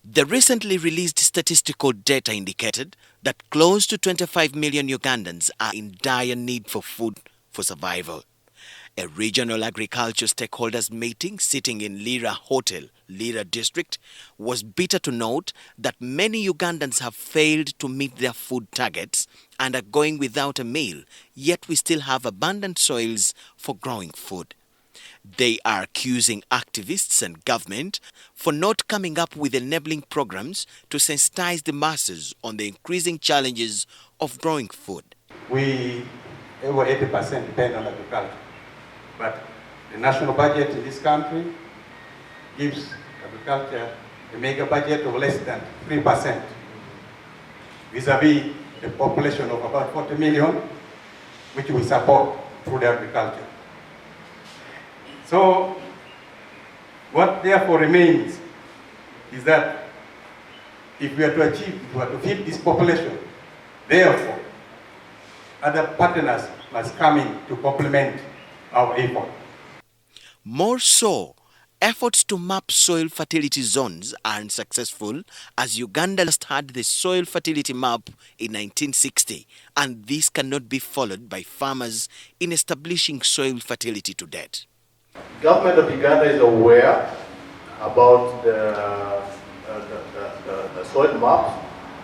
The recently released statistical data indicated that close to 25 million Ugandans are in dire need for food for survival. A regional agriculture stakeholders meeting sitting in Lira Hotel, Lira district, was bitter to note that many Ugandans have failed to meet their food targets and are going without a meal, yet we still have abundant soils for growing food. They are accusing activists and government for not coming up with enabling programs to sensitize the masses on the increasing challenges of growing food. We over 80% depend on agriculture, but the national budget in this country gives agriculture a mega budget of less than 3%, vis-a-vis a population of about 40 million, which we support through the agriculture. So, what therefore remains is that if we are to achieve, if we are to feed this population, therefore, other partners must come in to complement our effort. More so, efforts to map soil fertility zones are unsuccessful, as Uganda last had the soil fertility map in 1960, and this cannot be followed by farmers in establishing soil fertility to date. Government of Uganda is aware about the soil maps.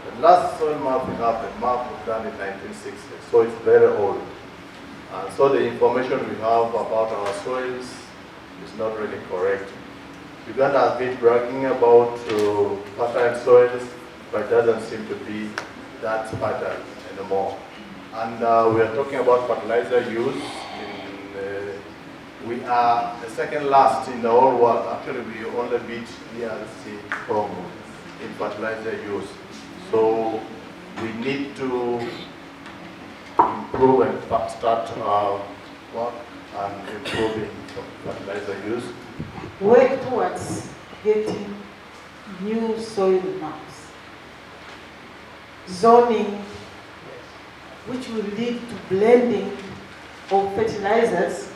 The last soil map we have, the map was done in 1960, so it's very old. And so the information we have about our soils is not really correct. Uganda has been bragging about fertile soils, but it doesn't seem to be that fertile anymore. And we are talking about fertilizer use. We are the second last in the whole world. Actually, we only beat DRC Congo in fertilizer use. So we need to improve and start our work and improving fertilizer use. Work towards getting new soil maps, zoning, which will lead to blending of fertilizers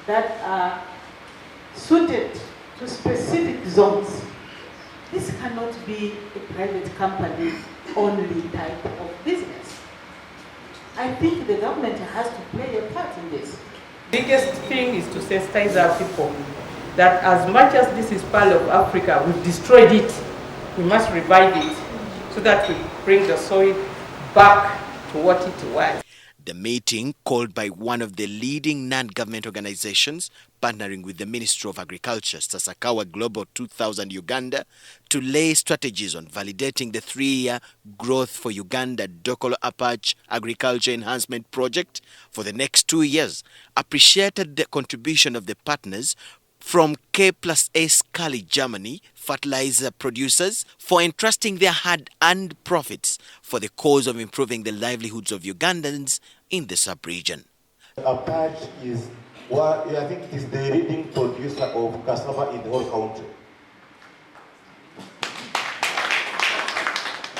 that are suited to specific zones. This cannot be a private company only type of business. I think the government has to play a part in this. Biggest thing is to sensitize our people that as much as this is part of Africa, we've destroyed it. We must revive it so that we bring the soil back to what it was. The meeting, called by one of the leading non-government organizations partnering with the Ministry of Agriculture, Sasakawa Global 2000 Uganda, to lay strategies on validating the 3-year Growth for Uganda Dokolo Apache Agriculture Enhancement Project for the next 2 years, appreciated the contribution of the partners from K+S Cali, Germany, fertilizer producers, for entrusting their hard-earned profits for the cause of improving the livelihoods of Ugandans in the sub-region. Apache is, I think it is the leading producer of cassava in the whole country.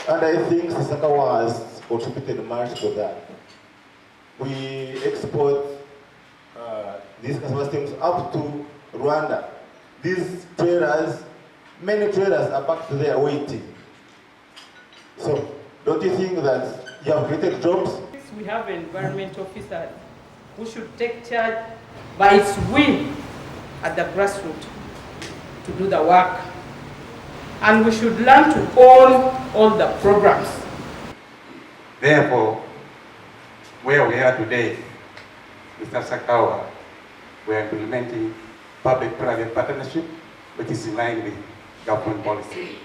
And I think Sasakawa has contributed much to that. We export these cassava stems up to Rwanda. These traders, many traders are back to there waiting. So, don't you think that you have created jobs? We have an environment officer who should take charge by its will at the grassroots to do the work. And we should learn to own all the programs. Therefore, where we are today, Mr. Sakawa, we are implementing public-private partnership, which is in line with government policy.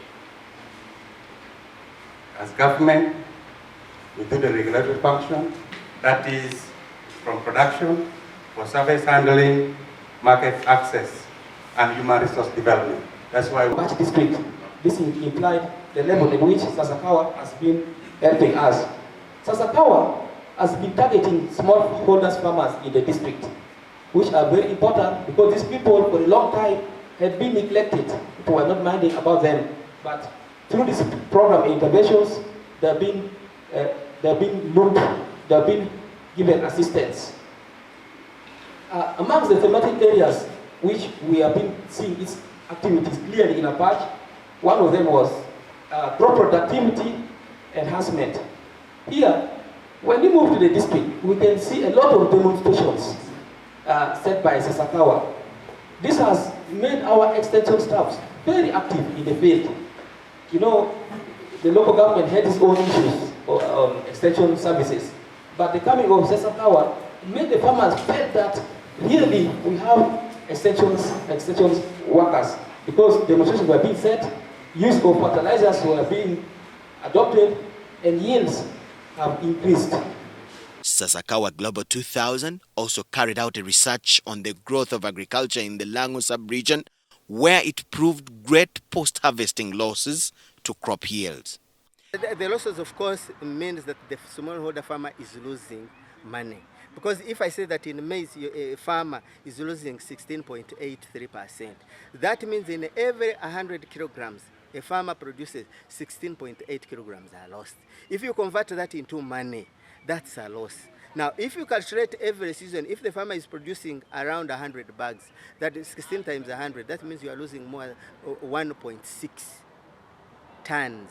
As government, we do the regulatory function, that is from production, for service handling, market access, and human resource development. That's why Apache district. This implied the level in which Sasakawa has been helping us. Sasakawa has been targeting smallholders farmers in the district, which are very important because these people for a long time had been neglected. People were not minding about them. But through this program interventions, they've been looked, they've been given assistance. Amongst the thematic areas which we have been seeing its activities clearly in Apache, one of them was crop productivity enhancement. Here, when we move to the district, we can see a lot of demonstrations set by Sasakawa. This has made our extension staffs very active in the field. You know, the local government had its own issues on extension services, but the coming of Sasakawa made the farmers feel that really we have extensions workers, because demonstrations were being set, use of fertilizers were being adopted, and yields have increased. Sasakawa Global 2000 also carried out a research on the growth of agriculture in the Lango sub-region, where it proved great post-harvesting losses to crop yields. The losses, of course, means that the smallholder farmer is losing money. Because if I say that in maize, a farmer is losing 16.83%, that means in every 100 kilograms, a farmer produces 16.8 kilograms are lost. If you convert that into money, that's a loss. Now, if you calculate every season, if the farmer is producing around 100 bags, that is 16 times 100, that means you are losing more 1.6 tons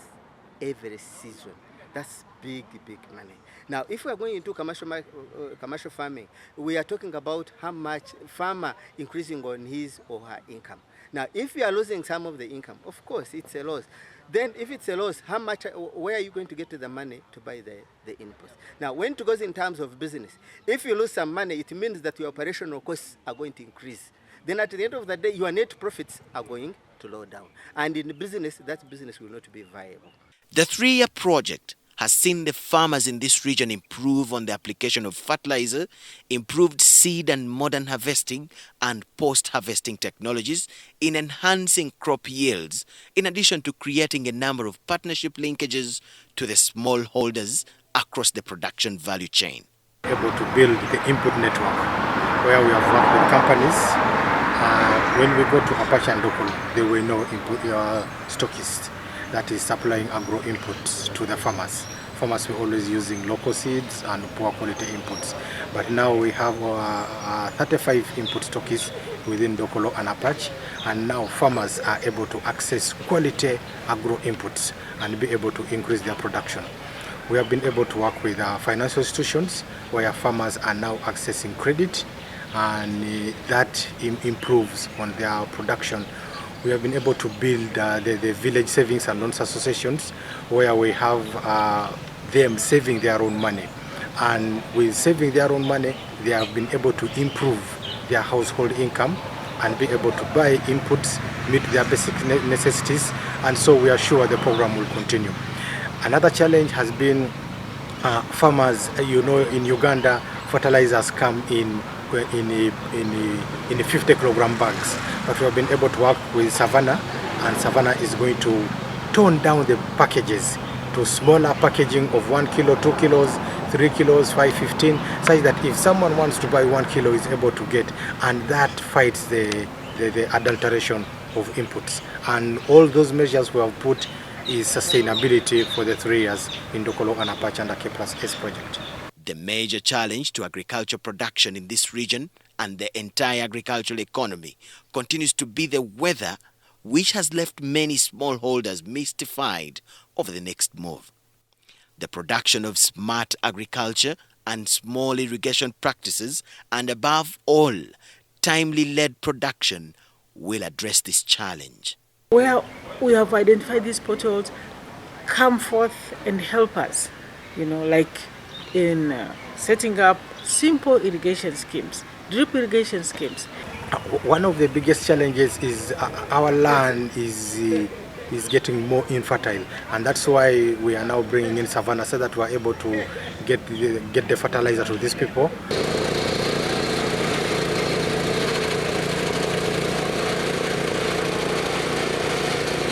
every season. That's big money. Now, if we are going into commercial farming, we are talking about how much farmer increasing on his or her income. Now, if you are losing some of the income, of course, it's a loss. Then if it's a loss, how much, where are you going to get the money to buy the inputs? Now, when it goes in terms of business, if you lose some money, it means that your operational costs are going to increase. Then at the end of the day, your net profits are going to low down. And in business, that business will not be viable. The 3-year project has seen the farmers in this region improve on the application of fertilizer, improved seed and modern harvesting and post-harvesting technologies in enhancing crop yields, in addition to creating a number of partnership linkages to the smallholders across the production value chain. Able to build the input network where we have worked with companies. When we go to Apache and Dokolo, there were no input stockists that is supplying agro inputs to the farmers. Farmers were always using local seeds and poor quality inputs. But now we have 35 input stockists within Dokolo and Apache, and now farmers are able to access quality agro inputs and be able to increase their production. We have been able to work with financial institutions where farmers are now accessing credit, and that improves on their production. We have been able to build the village savings and loans associations where we have them saving their own money. And with saving their own money, they have been able to improve their household income and be able to buy inputs, meet their basic necessities, and so we are sure the program will continue. Another challenge has been farmers. You know, in Uganda, fertilizers come in 50 kilogram bags, but we have been able to work with Savannah, and Savannah is going to tone down the packages to smaller packaging of 1 kilo, 2 kilos, 3 kilos, 515, such that if someone wants to buy 1 kilo, is able to get, and that fights the adulteration of inputs. And all those measures we have put is sustainability for the 3 years in Dokolo and Apache under K+S project. The major challenge to agriculture production in this region and the entire agricultural economy continues to be the weather, which has left many smallholders mystified over the next move. The production of smart agriculture and small irrigation practices, and above all, timely led production, will address this challenge. Where we have identified these potholes, come forth and help us, like in setting up simple irrigation schemes, drip irrigation schemes. One of the biggest challenges is our land is getting more infertile, and that's why we are now bringing in Savannah so that we are able to get the fertilizer to these people.